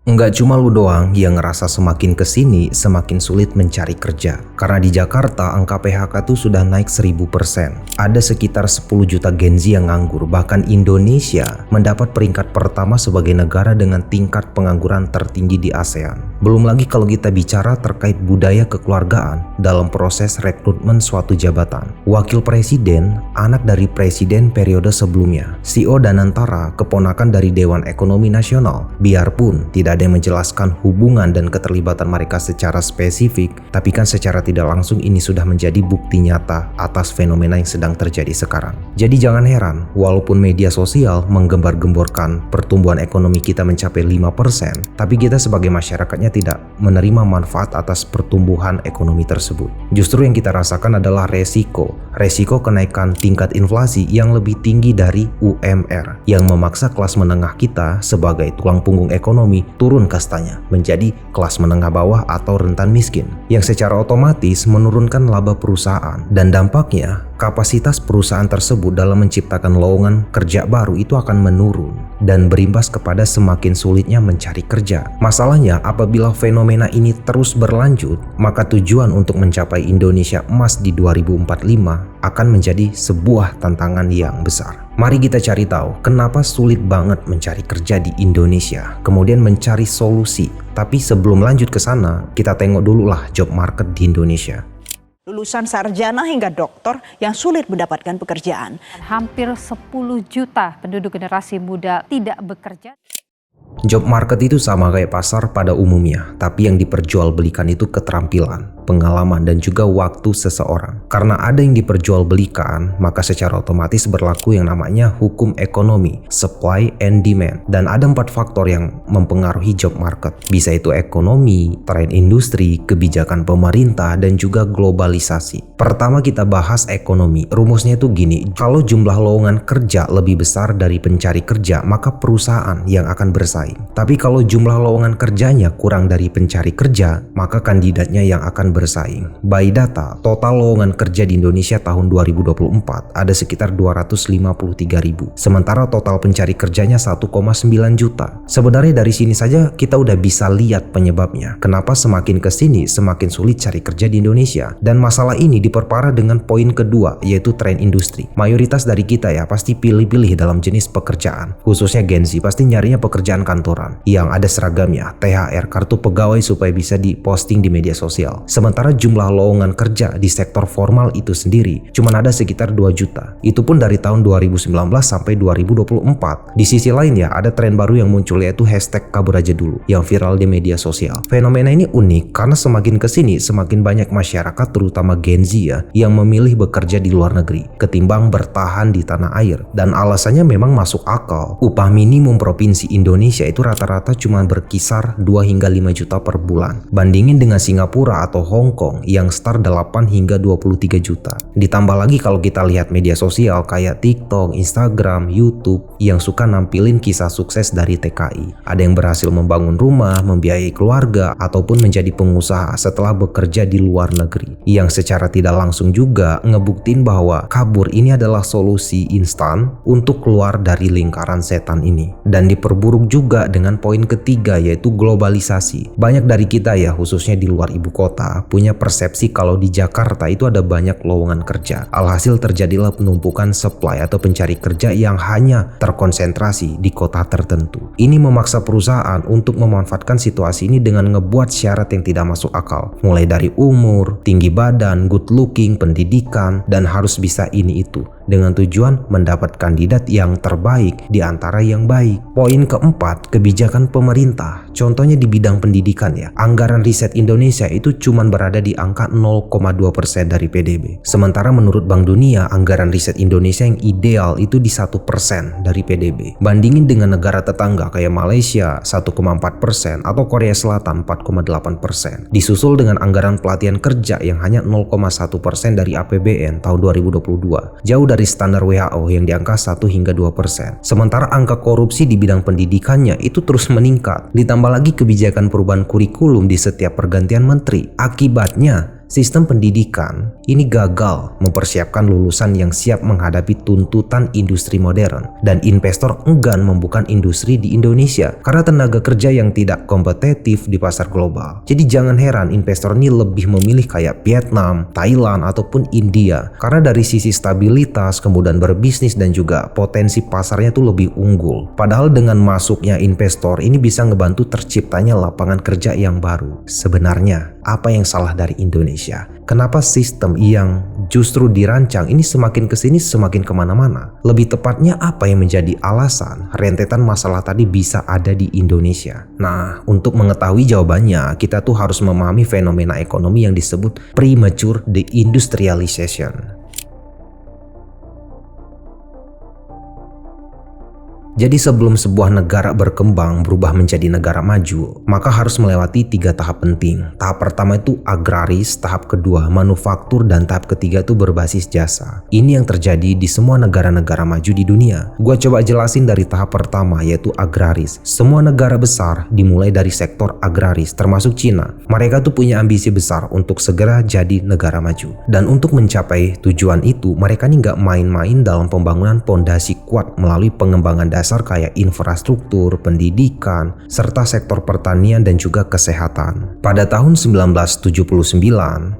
Nggak cuma lu doang yang ngerasa semakin kesini semakin sulit mencari kerja. Karena di Jakarta angka PHK tuh sudah naik 1000%. Ada sekitar 10 juta Gen Z yang nganggur. Bahkan Indonesia mendapat peringkat pertama sebagai negara dengan tingkat pengangguran tertinggi di ASEAN. Belum lagi kalau kita bicara terkait budaya kekeluargaan dalam proses rekrutmen suatu jabatan. Wakil Presiden, anak dari Presiden periode sebelumnya. CEO Danantara, keponakan dari Dewan Ekonomi Nasional. Biarpun tidak ada yang menjelaskan hubungan dan keterlibatan mereka secara spesifik, tapi kan secara tidak langsung ini sudah menjadi bukti nyata atas fenomena yang sedang terjadi sekarang. Jadi jangan heran, walaupun media sosial menggembar-gemborkan pertumbuhan ekonomi kita mencapai 5%, tapi kita sebagai masyarakatnya tidak menerima manfaat atas pertumbuhan ekonomi tersebut. Justru yang kita rasakan adalah resiko kenaikan tingkat inflasi yang lebih tinggi dari UMR, yang memaksa kelas menengah kita sebagai tulang punggung ekonomi turun kastanya menjadi kelas menengah bawah atau rentan miskin, yang secara otomatis menurunkan laba perusahaan, dan dampaknya kapasitas perusahaan tersebut dalam menciptakan lowongan kerja baru itu akan menurun dan berimbas kepada semakin sulitnya mencari kerja. Masalahnya, apabila fenomena ini terus berlanjut, maka tujuan untuk mencapai Indonesia emas di 2045 akan menjadi sebuah tantangan yang besar. Mari kita cari tahu kenapa sulit banget mencari kerja di Indonesia, kemudian mencari solusi. Tapi sebelum lanjut ke sana, kita tengok dulu lah job market di Indonesia. Lulusan sarjana hingga doktor yang sulit mendapatkan pekerjaan. Hampir 10 juta penduduk generasi muda tidak bekerja. Job market itu sama kayak pasar pada umumnya, tapi yang diperjualbelikan itu keterampilan, pengalaman, dan juga waktu seseorang. Karena ada yang diperjualbelikan, maka secara otomatis berlaku yang namanya hukum ekonomi, supply and demand. Dan ada 4 faktor yang mempengaruhi job market. Bisa itu ekonomi, tren industri, kebijakan pemerintah, dan juga globalisasi. Pertama kita bahas ekonomi. Rumusnya itu gini, kalau jumlah lowongan kerja lebih besar dari pencari kerja, maka perusahaan yang akan bersaing. Tapi kalau jumlah lowongan kerjanya kurang dari pencari kerja, maka kandidatnya yang akan bersaing. By data, total lowongan kerja di Indonesia tahun 2024 ada sekitar 253.000. Sementara total pencari kerjanya 1,9 juta. Sebenarnya dari sini saja kita udah bisa lihat penyebabnya. Kenapa semakin kesini semakin sulit cari kerja di Indonesia. Dan masalah ini diperparah dengan poin kedua, yaitu tren industri. Mayoritas dari kita ya pasti pilih-pilih dalam jenis pekerjaan. Khususnya Gen Z pasti nyarinya pekerjaan kantoran yang ada seragamnya, THR, kartu pegawai supaya bisa diposting di media sosial. Sementara jumlah lowongan kerja di sektor formal itu sendiri cuma ada sekitar 2 juta. Itu pun dari tahun 2019 sampai 2024. Di sisi lain ya, ada tren baru yang muncul, yaitu hashtag kabur aja dulu yang viral di media sosial. Fenomena ini unik karena semakin kesini semakin banyak masyarakat terutama Gen Z ya yang memilih bekerja di luar negeri ketimbang bertahan di tanah air. Dan alasannya memang masuk akal. Upah minimum provinsi Indonesia itu rata-rata cuma berkisar 2 hingga 5 juta per bulan. Bandingin dengan Singapura atau Hong Kong yang start 8 hingga 23 juta. Ditambah lagi kalau kita lihat media sosial kayak TikTok, Instagram, YouTube yang suka nampilin kisah sukses dari TKI. Ada yang berhasil membangun rumah, membiayai keluarga, ataupun menjadi pengusaha setelah bekerja di luar negeri. Yang secara tidak langsung juga ngebuktiin bahwa kabur ini adalah solusi instan untuk keluar dari lingkaran setan ini. Dan diperburuk juga dengan poin ketiga, yaitu globalisasi. Banyak dari kita ya, khususnya di luar ibu kota, punya persepsi kalau di Jakarta itu ada banyak lowongan kerja. Alhasil terjadilah penumpukan supply atau pencari kerja yang hanya terkonsentrasi di kota tertentu. Ini memaksa perusahaan untuk memanfaatkan situasi ini dengan ngebuat syarat yang tidak masuk akal. Mulai dari umur, tinggi badan, good looking, pendidikan, dan harus bisa ini itu. Dengan tujuan mendapat kandidat yang terbaik di antara yang baik. Poin keempat, kebijakan pemerintah. Contohnya di bidang pendidikan ya. Anggaran riset Indonesia itu cuma berada di angka 0,2% dari PDB. Sementara menurut Bank Dunia, anggaran riset Indonesia yang ideal itu di 1% dari PDB. Bandingin dengan negara tetangga kayak Malaysia 1,4% atau Korea Selatan 4,8%. Disusul dengan anggaran pelatihan kerja yang hanya 0,1% dari APBN tahun 2022. Jauh dari standar WHO yang di angka 1 hingga 2%. Sementara angka korupsi di bidang pendidikannya itu terus meningkat. Ditambah lagi kebijakan perubahan kurikulum di setiap pergantian menteri. Akibatnya Sistem pendidikan ini gagal mempersiapkan lulusan yang siap menghadapi tuntutan industri modern, dan investor enggan membuka industri di Indonesia karena tenaga kerja yang tidak kompetitif di pasar global. Jadi jangan heran investor ini lebih memilih kayak Vietnam, Thailand ataupun India karena dari sisi stabilitas, kemudian berbisnis dan juga potensi pasarnya tuh lebih unggul. Padahal dengan masuknya investor ini bisa ngebantu terciptanya lapangan kerja yang baru. Sebenarnya apa yang salah dari Indonesia? Kenapa sistem yang justru dirancang ini semakin kesini semakin kemana-mana? Lebih tepatnya apa yang menjadi alasan rentetan masalah tadi bisa ada di Indonesia? Nah, untuk mengetahui jawabannya, kita tuh harus memahami fenomena ekonomi yang disebut premature deindustrialization. Jadi sebelum sebuah negara berkembang berubah menjadi negara maju, maka harus melewati 3 tahap penting. Tahap pertama itu agraris, tahap kedua manufaktur, dan tahap ketiga itu berbasis jasa. Ini yang terjadi di semua negara-negara maju di dunia. Gua coba jelasin dari tahap pertama, yaitu agraris. Semua negara besar dimulai dari sektor agraris, termasuk Cina. Mereka tuh punya ambisi besar untuk segera jadi negara maju. Dan untuk mencapai tujuan itu, mereka nih nggak main-main dalam pembangunan pondasi kuat melalui pengembangan dasar kayak infrastruktur, pendidikan, serta sektor pertanian dan juga kesehatan. Pada tahun 1979,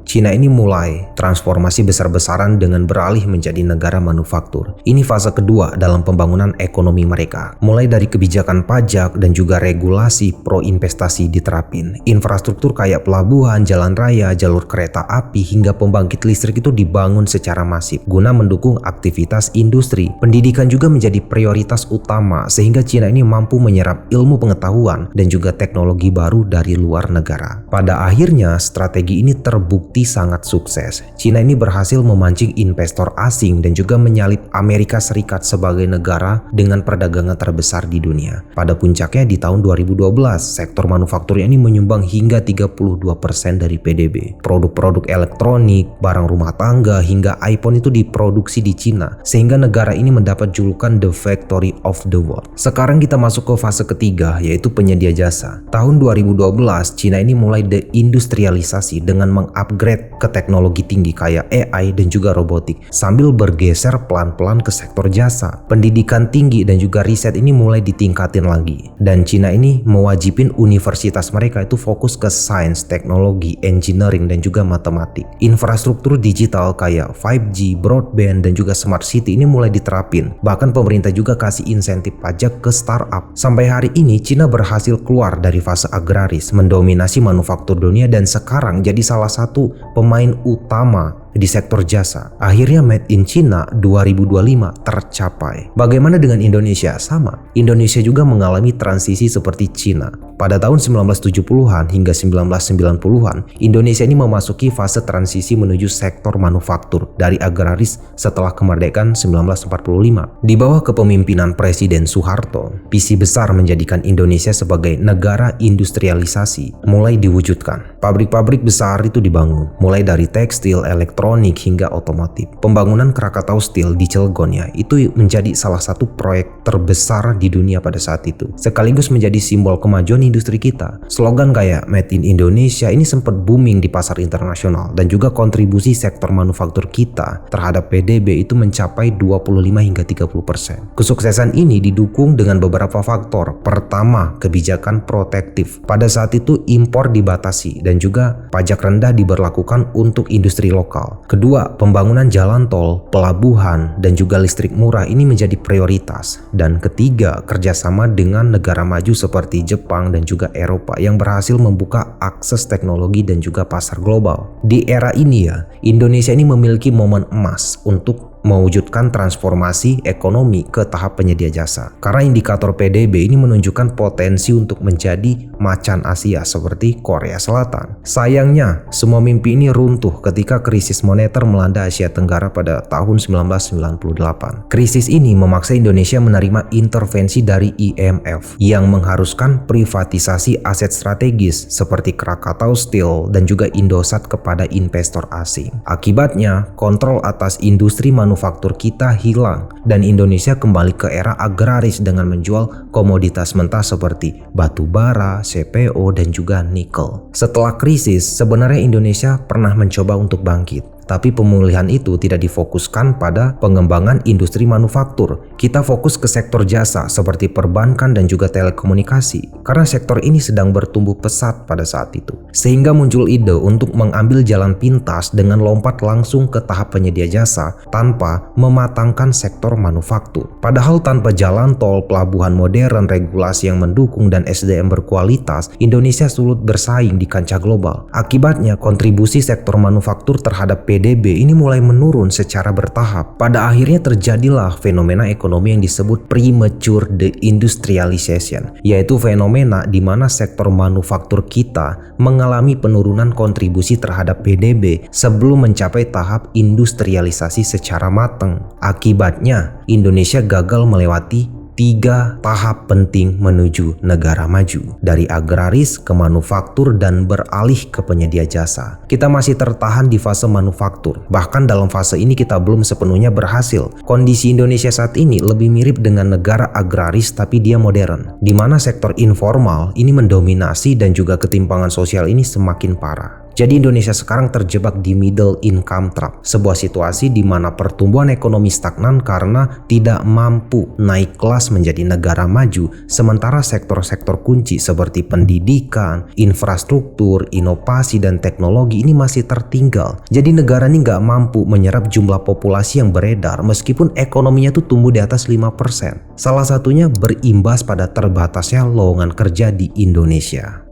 Cina ini mulai transformasi besar-besaran dengan beralih menjadi negara manufaktur. Ini fase kedua dalam pembangunan ekonomi mereka. Mulai dari kebijakan pajak dan juga regulasi pro-investasi diterapin. Infrastruktur kayak pelabuhan, jalan raya, jalur kereta api, hingga pembangkit listrik itu dibangun secara masif guna mendukung aktivitas industri. Pendidikan juga menjadi prioritas utama sehingga Cina ini mampu menyerap ilmu pengetahuan dan juga teknologi baru dari luar negara. Pada akhirnya strategi ini terbukti sangat sukses. Cina ini berhasil memancing investor asing dan juga menyalip Amerika Serikat sebagai negara dengan perdagangan terbesar di dunia. Pada puncaknya di tahun 2012, sektor manufakturnya ini menyumbang hingga 32% dari PDB. Produk-produk elektronik, barang rumah tangga hingga iPhone itu diproduksi di Cina, sehingga negara ini mendapat julukan The Factory of the World. Sekarang kita masuk ke fase ketiga, yaitu penyedia jasa. Tahun 2012, Cina ini mulai deindustrialisasi dengan mengupgrade ke teknologi tinggi kayak AI dan juga robotik, sambil bergeser pelan-pelan ke sektor jasa. Pendidikan tinggi dan juga riset ini mulai ditingkatin lagi. Dan Cina ini mewajibin universitas mereka itu fokus ke sains, teknologi, engineering dan juga matematik. Infrastruktur digital kayak 5G, broadband dan juga smart city ini mulai diterapin. Bahkan pemerintah juga kasih insentif pajak ke startup. Sampai hari ini Cina berhasil keluar dari fase agraris, mendominasi manufaktur dunia dan sekarang jadi salah satu pemain utama di sektor jasa. Akhirnya Made in China 2025 tercapai. Bagaimana dengan Indonesia? Sama. Indonesia juga mengalami transisi seperti China. Pada tahun 1970-an hingga 1990-an, Indonesia ini memasuki fase transisi menuju sektor manufaktur dari agraris setelah kemerdekaan 1945. Di bawah kepemimpinan Presiden Soeharto, visi besar menjadikan Indonesia sebagai negara industrialisasi mulai diwujudkan. Pabrik-pabrik besar itu dibangun, mulai dari tekstil, elektronik hingga otomotif. Pembangunan Krakatau Steel di Cilegon ya, itu menjadi salah satu proyek terbesar di dunia pada saat itu. Sekaligus menjadi simbol kemajuan industri kita. Slogan kayak Made in Indonesia ini sempat booming di pasar internasional dan juga kontribusi sektor manufaktur kita terhadap PDB itu mencapai 25 hingga 30%. Kesuksesan ini didukung dengan beberapa faktor. Pertama, kebijakan protektif. Pada saat itu impor dibatasi dan juga pajak rendah diberlakukan untuk industri lokal. Kedua, pembangunan jalan tol, pelabuhan, dan juga listrik murah ini menjadi prioritas. Dan ketiga, kerjasama dengan negara maju seperti Jepang dan juga Eropa yang berhasil membuka akses teknologi dan juga pasar global. Di era ini ya, Indonesia ini memiliki momen emas untuk mewujudkan transformasi ekonomi ke tahap penyedia jasa. Karena indikator PDB ini menunjukkan potensi untuk menjadi macan Asia seperti Korea Selatan. Sayangnya, semua mimpi ini runtuh ketika krisis moneter melanda Asia Tenggara pada tahun 1998. Krisis ini memaksa Indonesia menerima intervensi dari IMF yang mengharuskan privatisasi aset strategis seperti Krakatau Steel dan juga Indosat kepada investor asing. Akibatnya, kontrol atas industri manufaktur manufaktur kita hilang dan Indonesia kembali ke era agraris dengan menjual komoditas mentah seperti batu bara, CPO, dan juga nikel. Setelah krisis, sebenarnya Indonesia pernah mencoba untuk bangkit. Tapi pemulihan itu tidak difokuskan pada pengembangan industri manufaktur. Kita fokus ke sektor jasa seperti perbankan dan juga telekomunikasi. Karena sektor ini sedang bertumbuh pesat pada saat itu. Sehingga muncul ide untuk mengambil jalan pintas dengan lompat langsung ke tahap penyedia jasa tanpa mematangkan sektor manufaktur. Padahal tanpa jalan tol, pelabuhan modern, regulasi yang mendukung, dan SDM berkualitas, Indonesia sulit bersaing di kancah global. Akibatnya, kontribusi sektor manufaktur terhadap PDB ini mulai menurun secara bertahap. Pada akhirnya terjadilah fenomena ekonomi yang disebut premature deindustrialization, yaitu fenomena di mana sektor manufaktur kita mengalami penurunan kontribusi terhadap PDB sebelum mencapai tahap industrialisasi secara matang. Akibatnya, Indonesia gagal melewati 3 tahap penting menuju negara maju, dari agraris ke manufaktur dan beralih ke penyedia jasa. Kita masih tertahan di fase manufaktur, bahkan dalam fase ini kita belum sepenuhnya berhasil. Kondisi Indonesia saat ini lebih mirip dengan negara agraris tapi dia modern, di mana sektor informal ini mendominasi dan juga ketimpangan sosial ini semakin parah. Jadi Indonesia sekarang terjebak di middle income trap, sebuah situasi di mana pertumbuhan ekonomi stagnan karena tidak mampu naik kelas menjadi negara maju, sementara sektor-sektor kunci seperti pendidikan, infrastruktur, inovasi, dan teknologi ini masih tertinggal. Jadi negara ini nggak mampu menyerap jumlah populasi yang beredar meskipun ekonominya tuh tumbuh di atas 5%. Salah satunya berimbas pada terbatasnya lowongan kerja di Indonesia.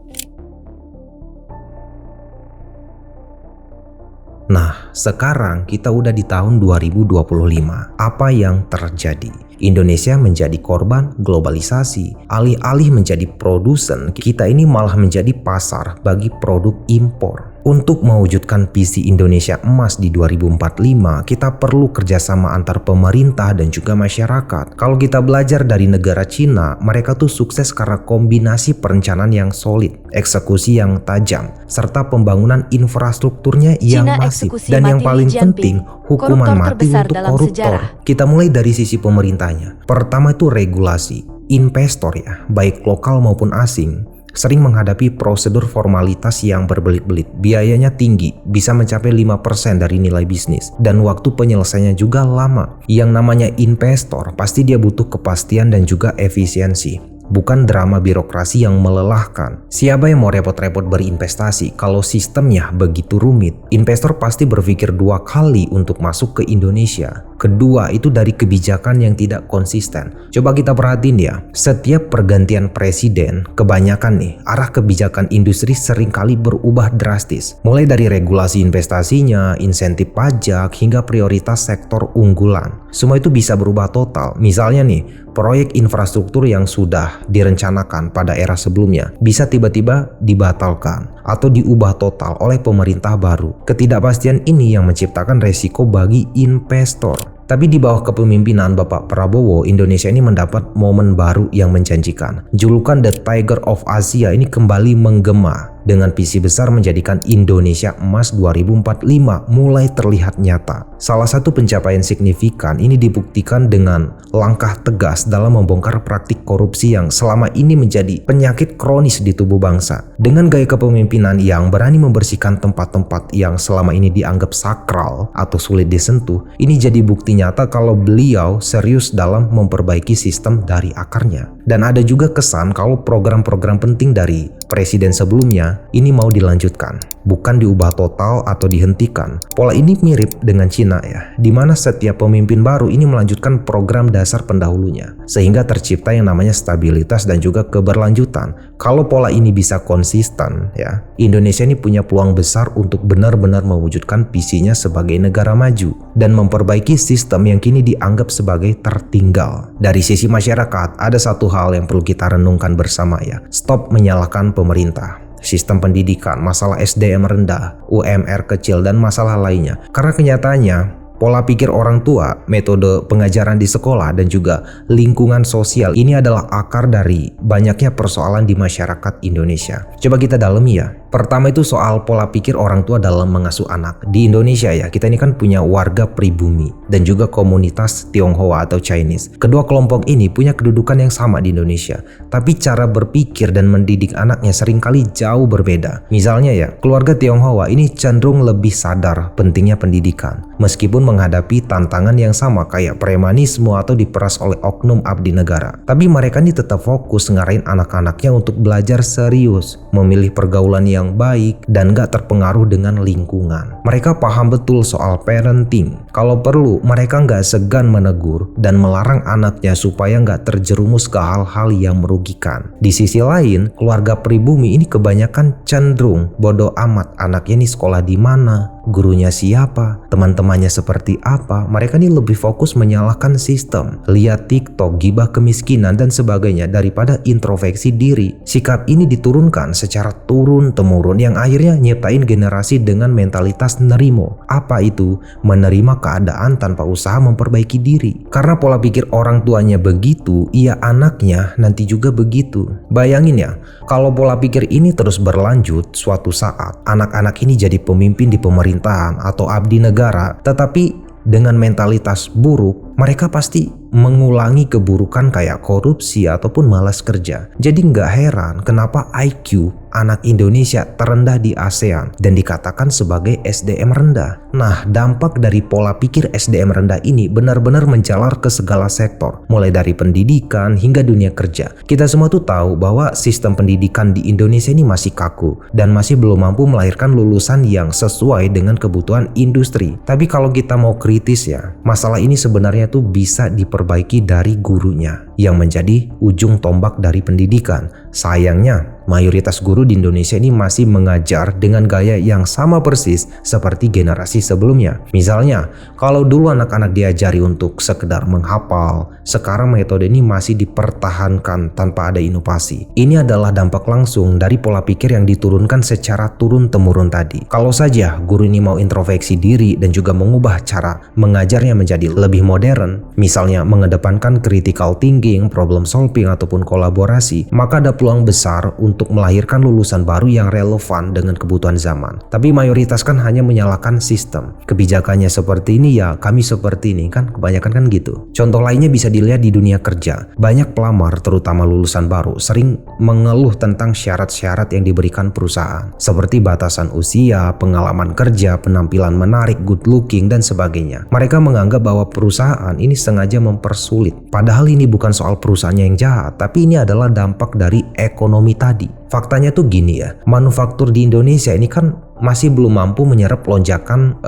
Nah, sekarang kita udah di tahun 2025. Apa yang terjadi? Indonesia menjadi korban globalisasi. Alih-alih menjadi produsen, kita ini malah menjadi pasar bagi produk impor. Untuk mewujudkan visi Indonesia emas di 2045, kita perlu kerjasama antar pemerintah dan juga masyarakat. Kalau kita belajar dari negara Cina, mereka tuh sukses karena kombinasi perencanaan yang solid, eksekusi yang tajam, serta pembangunan infrastrukturnya yang masif. Dan yang paling penting, hukuman mati untuk koruptor. Kita mulai dari sisi pemerintahnya. Pertama itu regulasi. Investor ya, baik lokal maupun asing, sering menghadapi prosedur formalitas yang berbelit-belit. Biayanya tinggi, bisa mencapai 5% dari nilai bisnis, dan waktu penyelesaiannya juga lama. Yang namanya investor, pasti dia butuh kepastian dan juga efisiensi, bukan drama birokrasi yang melelahkan. Siapa yang mau repot-repot berinvestasi kalau sistemnya begitu rumit? Investor pasti berpikir 2 kali untuk masuk ke Indonesia. Kedua, itu dari kebijakan yang tidak konsisten. Coba kita perhatiin ya, setiap pergantian presiden, kebanyakan nih, arah kebijakan industri seringkali berubah drastis. Mulai dari regulasi investasinya, insentif pajak, hingga prioritas sektor unggulan. Semua itu bisa berubah total. Misalnya nih, proyek infrastruktur yang sudah direncanakan pada era sebelumnya bisa tiba-tiba dibatalkan atau diubah total oleh pemerintah baru. Ketidakpastian ini yang menciptakan resiko bagi investor. Tapi di bawah kepemimpinan Bapak Prabowo, Indonesia ini mendapat momen baru yang menjanjikan. Julukan The Tiger of Asia ini kembali menggema dengan visi besar menjadikan Indonesia emas 2045 mulai terlihat nyata. Salah satu pencapaian signifikan ini dibuktikan dengan langkah tegas dalam membongkar praktik korupsi yang selama ini menjadi penyakit kronis di tubuh bangsa. Dengan gaya kepemimpinan yang berani membersihkan tempat-tempat yang selama ini dianggap sakral atau sulit disentuh, ini jadi bukti nyata kalau beliau serius dalam memperbaiki sistem dari akarnya. Dan ada juga kesan kalau program-program penting dari presiden sebelumnya ini mau dilanjutkan, bukan diubah total atau dihentikan. Pola ini mirip dengan Cina ya, di mana setiap pemimpin baru ini melanjutkan program dasar pendahulunya, sehingga tercipta yang namanya stabilitas dan juga keberlanjutan. Kalau pola ini bisa konsisten ya, Indonesia ini punya peluang besar untuk benar-benar mewujudkan visinya sebagai negara maju dan memperbaiki sistem yang kini dianggap sebagai tertinggal. Dari sisi masyarakat, ada satu hal yang perlu kita renungkan bersama ya, stop menyalahkan pemerintah. Sistem pendidikan, masalah SDM rendah, UMR kecil, dan masalah lainnya. Karena kenyataannya, pola pikir orang tua, metode pengajaran di sekolah, dan juga lingkungan sosial ini adalah akar dari banyaknya persoalan di masyarakat Indonesia. Coba kita dalami ya. Pertama itu soal pola pikir orang tua dalam mengasuh anak. Di Indonesia ya, kita ini kan punya warga pribumi dan juga komunitas Tionghoa atau Chinese. Kedua kelompok ini punya kedudukan yang sama di Indonesia, tapi cara berpikir dan mendidik anaknya seringkali jauh berbeda. Misalnya ya, keluarga Tionghoa ini cenderung lebih sadar pentingnya pendidikan, meskipun menghadapi tantangan yang sama kayak premanisme atau diperas oleh oknum abdi negara. Tapi mereka ini tetap fokus ngarahin anak-anaknya untuk belajar serius, memilih pergaulan yang baik, dan gak terpengaruh dengan lingkungan. Mereka paham betul soal parenting. Kalau perlu, mereka gak segan menegur dan melarang anaknya supaya gak terjerumus ke hal-hal yang merugikan. Di sisi lain, keluarga pribumi ini kebanyakan cenderung bodoh amat anaknya nih sekolah di mana, gurunya siapa, teman-temannya seperti apa. Mereka ini lebih fokus menyalahkan sistem, lihat TikTok, gibah kemiskinan dan sebagainya daripada introspeksi diri. Sikap ini diturunkan secara turun-temurun yang akhirnya nyiptain generasi dengan mentalitas nerimo. Apa itu? Menerima keadaan tanpa usaha memperbaiki diri. Karena pola pikir orang tuanya begitu, iya anaknya nanti juga begitu. Bayangin ya, kalau pola pikir ini terus berlanjut, suatu saat anak-anak ini jadi pemimpin di pemerintahan atau abdi negara, tetapi dengan mentalitas buruk, mereka pasti mengulangi keburukan kayak korupsi ataupun malas kerja. Jadi nggak heran kenapa IQ anak Indonesia terendah di ASEAN dan dikatakan sebagai SDM rendah. Nah, dampak dari pola pikir SDM rendah ini benar-benar menjalar ke segala sektor, mulai dari pendidikan hingga dunia kerja. Kita semua tuh tahu bahwa sistem pendidikan di Indonesia ini masih kaku dan masih belum mampu melahirkan lulusan yang sesuai dengan kebutuhan industri. Tapi kalau kita mau kritis ya, masalah ini sebenarnya tuh bisa diperbaiki dari gurunya yang menjadi ujung tombak dari pendidikan. Sayangnya, mayoritas guru di Indonesia ini masih mengajar dengan gaya yang sama persis seperti generasi sebelumnya. Misalnya, kalau dulu anak-anak diajari untuk sekedar menghafal, sekarang metode ini masih dipertahankan tanpa ada inovasi. Ini adalah dampak langsung dari pola pikir yang diturunkan secara turun-temurun tadi. Kalau saja guru ini mau introspeksi diri dan juga mengubah cara mengajarnya menjadi lebih modern, misalnya mengedepankan critical thinking, problem solving, ataupun kolaborasi, maka ada peluang besar untuk melahirkan lulusan baru yang relevan dengan kebutuhan zaman. Tapi mayoritas kan hanya menyalahkan sistem. Kebijakannya seperti ini ya kami seperti ini, kan kebanyakan kan gitu. Contoh lainnya bisa dilihat di dunia kerja. Banyak pelamar terutama lulusan baru sering mengeluh tentang syarat-syarat yang diberikan perusahaan, seperti batasan usia, pengalaman kerja, penampilan menarik, good looking, dan sebagainya. Mereka menganggap bahwa perusahaan ini sengaja mempersulit. Padahal ini bukan soal perusahaannya yang jahat, tapi ini adalah dampak dari ekonomi tadi. Faktanya tuh gini ya, manufaktur di Indonesia ini kan masih belum mampu menyerap lonjakan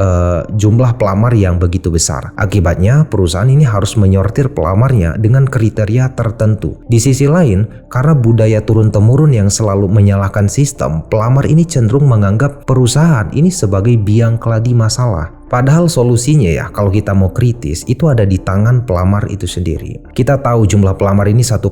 jumlah pelamar yang begitu besar. Akibatnya perusahaan ini harus menyortir pelamarnya dengan kriteria tertentu. Di sisi lain, karena budaya turun-temurun yang selalu menyalahkan sistem, pelamar ini cenderung menganggap perusahaan ini sebagai biang keladi masalah. Padahal solusinya ya, kalau kita mau kritis, itu ada di tangan pelamar itu sendiri. Kita tahu jumlah pelamar ini 1,9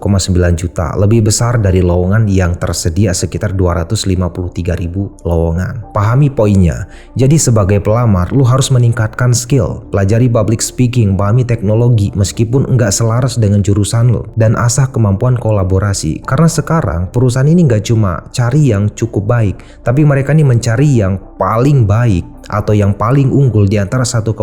juta, lebih besar dari lowongan yang tersedia sekitar 253.000 lowongan. Pahami poinnya. Jadi sebagai pelamar, lu harus meningkatkan skill, pelajari public speaking, pahami teknologi meskipun nggak selaras dengan jurusan lo, dan asah kemampuan kolaborasi. Karena sekarang perusahaan ini nggak cuma cari yang cukup baik, tapi mereka ini mencari yang paling baik atau yang paling unggul di antara 1,9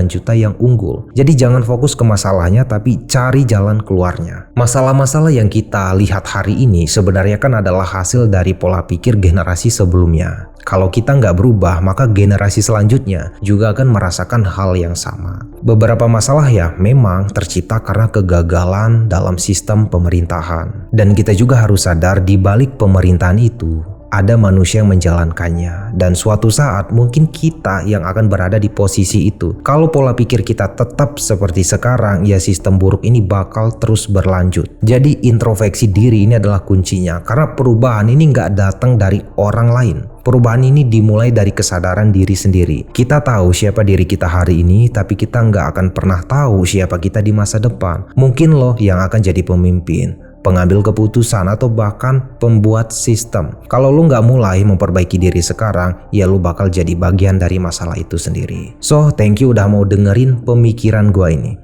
juta yang unggul. Jadi jangan fokus ke masalahnya, tapi cari jalan keluarnya. Masalah-masalah yang kita lihat hari ini sebenarnya kan adalah hasil dari pola pikir generasi sebelumnya. Kalau kita nggak berubah, maka generasi selanjutnya juga akan merasakan hal yang sama. Beberapa masalah ya memang tercipta karena kegagalan dalam sistem pemerintahan. Dan kita juga harus sadar di balik pemerintahan itu ada manusia yang menjalankannya, dan suatu saat mungkin kita yang akan berada di posisi itu. Kalau pola pikir kita tetap seperti sekarang, ya sistem buruk ini bakal terus berlanjut. Jadi introspeksi diri ini adalah kuncinya, karena perubahan ini nggak datang dari orang lain. Perubahan ini dimulai dari kesadaran diri sendiri. Kita tahu siapa diri kita hari ini, tapi kita nggak akan pernah tahu siapa kita di masa depan. Mungkin loh yang akan jadi pemimpin, pengambil keputusan, atau bahkan pembuat sistem. Kalau lu nggak mulai memperbaiki diri sekarang, ya lu bakal jadi bagian dari masalah itu sendiri. So, thank you udah mau dengerin pemikiran gua ini.